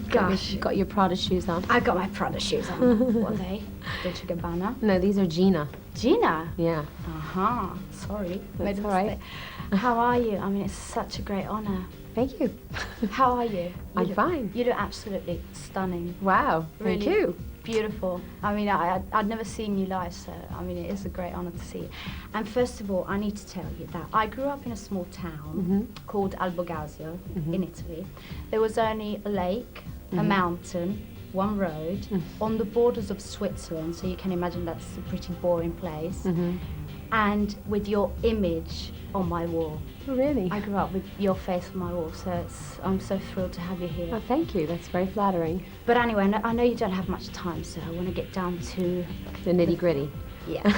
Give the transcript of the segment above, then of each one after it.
Gosh. You've got your Prada shoes on. I got my Prada shoes on. What are they? Dolce & Gabbana? No, these are Gina. Gina? Yeah. Uh-huh. Sorry. That's all right. How are you? I mean, it's such a great honor. Thank you. How are you? I'm fine. You look absolutely stunning. Wow. Really Thank you. Beautiful. I mean, I'd never seen you live, so, I mean, it is a great honor to see you. And first of all, I need to tell you that I grew up in a small town called Albogasio in Italy. There was only a lake, a mountain, one road, on the borders of Switzerland, so you can imagine that's a pretty boring place. And with your image on my wall. Oh, really? I grew up with your face on my wall, so I'm so thrilled to have you here. Oh, thank you. That's very flattering. But anyway, I know you don't have much time, so I want to get down to... The nitty-gritty. Yeah.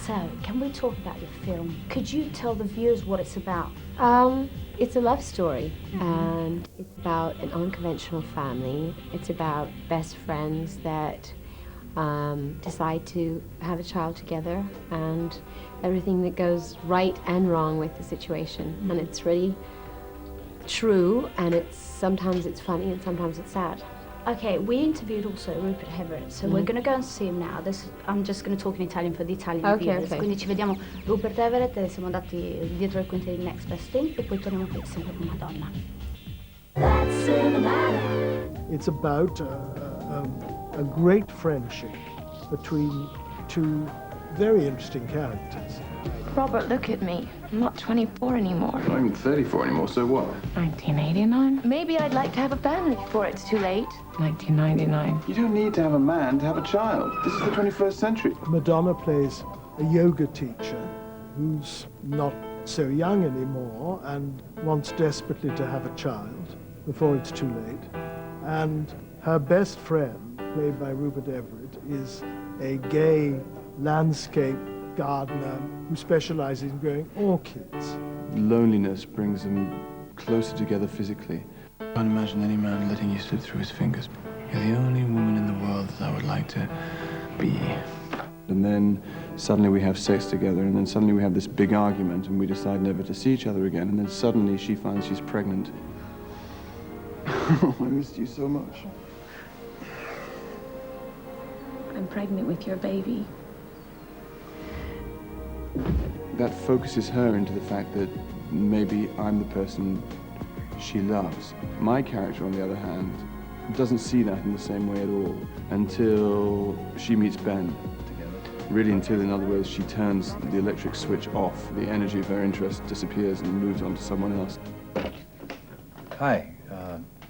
So, can we talk about your film? Could you tell the viewers what it's about? It's a love story, and it's about an unconventional family. It's about best friends that decide to have a child together, and everything that goes right and wrong with the situation. And it's really true, and sometimes it's funny and sometimes it's sad. Okay, we interviewed also Rupert Everett, so we're going to go and see him now. I'm just going to talk in Italian for the Italian viewers. Quindi ci vediamo Rupert Everett, e siamo andati dietro le quinte di Next Best Thing e poi torniamo qui sempre con Madonna. It's about a great friendship between two very interesting characters. Robert, look at me. I'm not 24 anymore. I'm not even 34 anymore, so what? 1989. Maybe I'd like to have a family before it's too late. 1999. You don't need to have a man to have a child. This is the 21st century. Madonna plays a yoga teacher who's not so young anymore and wants desperately to have a child before it's too late. And her best friend, played by Rupert Everett, is a gay landscape gardener who specializes in growing orchids. Loneliness brings them closer together physically. I can't imagine any man letting you slip through his fingers. You're the only woman in the world that I would like to be. And then suddenly we have sex together, and then suddenly we have this big argument, and we decide never to see each other again, and then suddenly she finds she's pregnant. I missed you so much. I'm pregnant with your baby. That focuses her into the fact that maybe I'm the person she loves. My character, on the other hand, doesn't see that in the same way at all until she meets Ben. Really until, in other words, she turns the electric switch off, the energy of her interest disappears and moves on to someone else. Hi,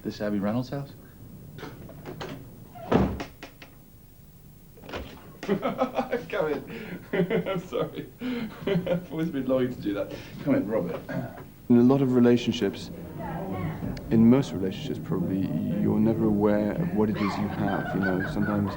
this Abby Reynolds' house? Come in. I'm sorry. I've always been longing to do that. Come in, Robert. In a lot of relationships, in most relationships probably, you're never aware of what it is you have, you know. Sometimes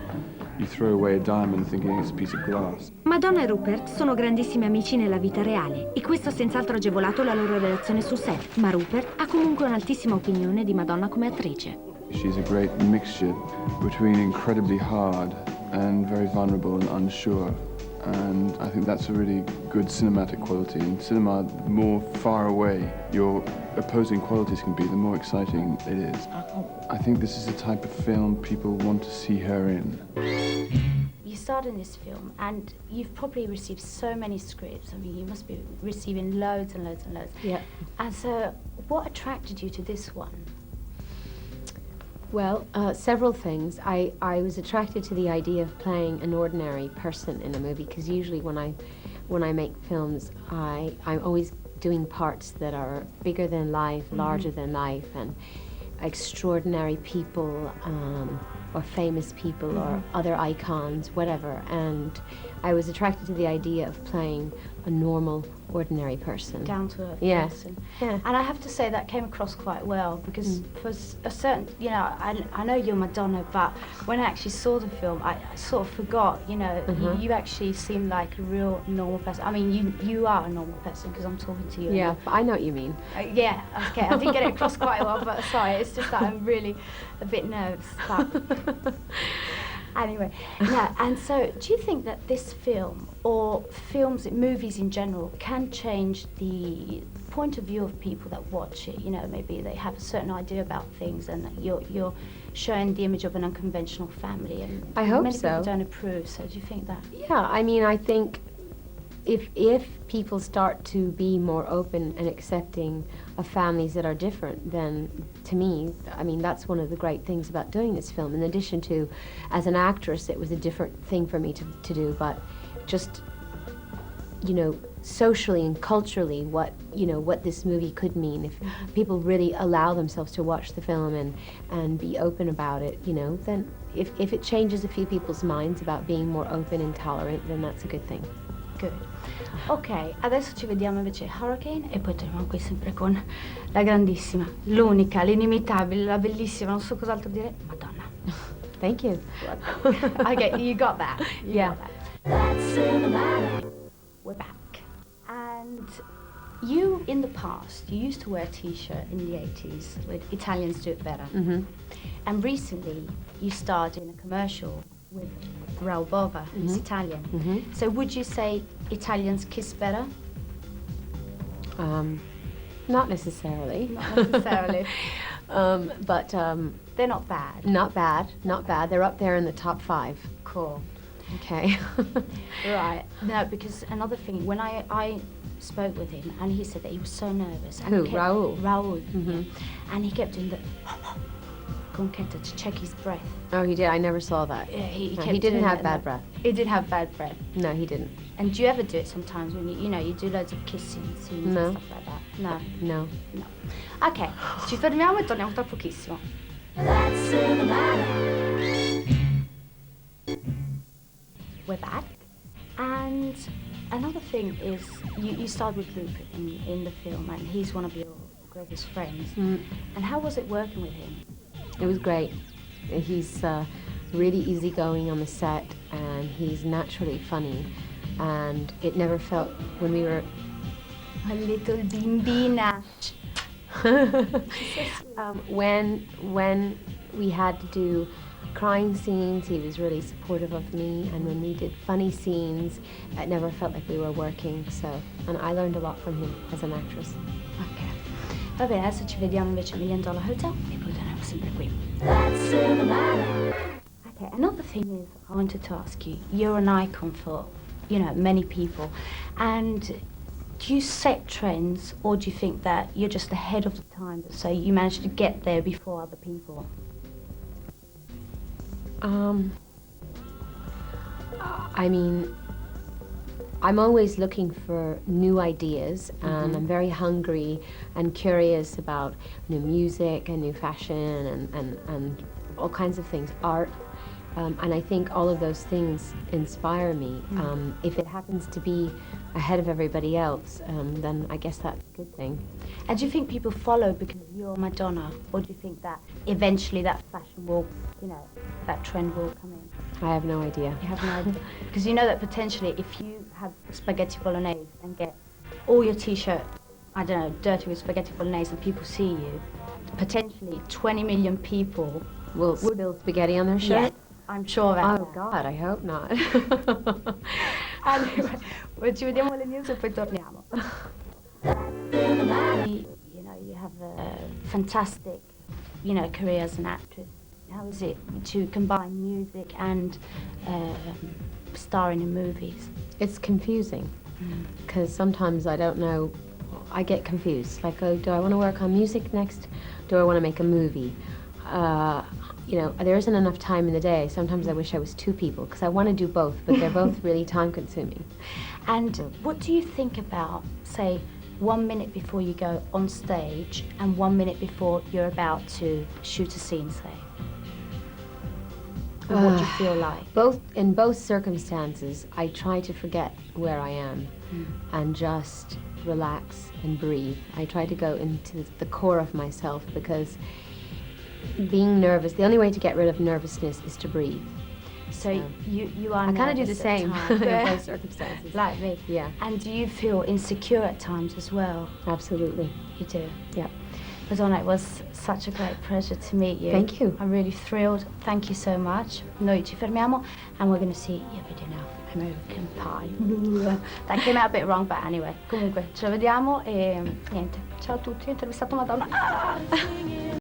you throw away a diamond thinking it's a piece of glass. Madonna e Rupert sono grandissimi amici nella vita reale e questo ha senz'altro agevolato la loro relazione sul set, ma Rupert ha comunque un'altissima opinione di Madonna come attrice. She's a great mixture between incredibly hard and very vulnerable and unsure. And I think that's a really good cinematic quality. In cinema, the more far away your opposing qualities can be, the more exciting it is. I think this is the type of film people want to see her in. You starred in this film, and you've probably received so many scripts. I mean, you must be receiving loads and loads and loads. Yeah. And so, what attracted you to this one? Well, several things. I was attracted to the idea of playing an ordinary person in a movie, because usually when I make films, I'm always doing parts that are bigger than life, larger than life, and extraordinary people, or famous people, or other icons, whatever. And I was attracted to the idea of playing a normal, ordinary person. Down to earth person. Yeah. And I have to say that came across quite well, because for a certain, you know, I know you're Madonna, but when I actually saw the film, I sort of forgot, you know, you actually seem like a real normal person. I mean, you are a normal person, because I'm talking to you. Yeah, I know what you mean. Yeah, okay, I did get it across quite well, but sorry, it's just that I'm really a bit nervous. But Anyway, no, and so do you think that this film or movies in general can change the point of view of people that watch it? You know, maybe they have a certain idea about things and that you're showing the image of an unconventional family and I hope many so. people don't approve, so do you think that? Yeah, I mean, I think if people start to be more open and accepting of families that are different, then to me, I mean, that's one of the great things about doing this film. In addition to, as an actress, it was a different thing for me to do, but just, you know, socially and culturally what this movie could mean if people really allow themselves to watch the film and be open about it, you know, then if it changes a few people's minds about being more open and tolerant, then that's a good thing. Good. Ok, adesso ci vediamo invece Hurricane e poi torniamo qui sempre con la grandissima, l'unica, l'inimitabile, la bellissima, non so cos'altro dire, Madonna. Thank you. Okay, you got that. You Yeah. got that. That's cinematic. We're back. And you, in the past, you used to wear a t-shirt in the 80s with Italians Do It Better. Mm-hmm. And recently, you starred in a commercial with Raoul Bova, who's Italian. Mm-hmm. So would you say Italians kiss better? Not necessarily. Not necessarily. But They're not bad. not bad. They're up there in the top 5. Cool. Okay. Right. No, because another thing, when I spoke with him, and he said that he was so nervous. And Who, he kept, Raoul? Raoul. Mhm. And he kept doing the conchetta to check his breath. Oh, he did. I never saw that. Yeah, he No, kept he didn't doing have it, bad and breath. He did have bad breath. No, he didn't. And do you ever do it sometimes when you do loads of kissing scenes No. and stuff like that? No. No. No. Ok, ci fermiamo e torniamo tra pochissimo. We're back. And another thing is, you starred with Rupert in the film, and he's one of your greatest friends. Mm. And how was it working with him? It was great. He's really easygoing on the set, and he's naturally funny. And it never felt when we were A little bimbina. when we had to do crying scenes, he was really supportive of me, and when we did funny scenes, it never felt like we were working. And I learned a lot from him as an actress. Ok. Va bene, adesso ci vediamo invece a $1 Million Hotel e poi torniamo sempre qui. Okay, another thing is, I wanted to ask you, you're an icon for, many people. And do you set trends, or do you think that you're just ahead of the time, so you managed to get there before other people? I mean, I'm always looking for new ideas, and I'm very hungry and curious about new music and new fashion and all kinds of things, art. And I think all of those things inspire me. If it happens to be ahead of everybody else, then I guess that's a good thing. And do you think people follow because you're Madonna, or do you think that eventually that fashion will, that trend will come in? I have no idea. You have no idea. Because you know that potentially if you have spaghetti bolognese and get all your t-shirt, I don't know, dirty with spaghetti bolognese and people see you, potentially 20 million people Will spill spaghetti on their shirt? Yeah, I'm sure of Oh that. God, I hope not. Anyway, ci vediamo le news e poi torniamo. You have a fantastic, career as an actress. How is it to combine music and starring in movies? It's confusing because sometimes I don't know. I get confused. Like, oh, do I want to work on music next? Do I want to make a movie? There isn't enough time in the day. Sometimes I wish I was 2 people because I want to do both, but they're both really time-consuming. And what do you think about, say, 1 minute before you go on stage and 1 minute before you're about to shoot a scene, say? And what do you feel like? In both circumstances, I try to forget where I am and just relax and breathe. I try to go into the core of myself because being nervous, the only way to get rid of nervousness is to breathe. So you are I kind of do the nervous at same times. in both circumstances. Like me. Yeah, And do you feel insecure at times as well? absolutely. You do? Yeah. Madonna, it was such a great pleasure to meet you. Thank you. I'm really thrilled. Thank you so much. Noi ci fermiamo and we're going to see your video now, American Pie. That came out a bit wrong, but anyway. Comunque, ce lo vediamo e niente. Ciao a tutti, ho intervistato Madonna. Ah!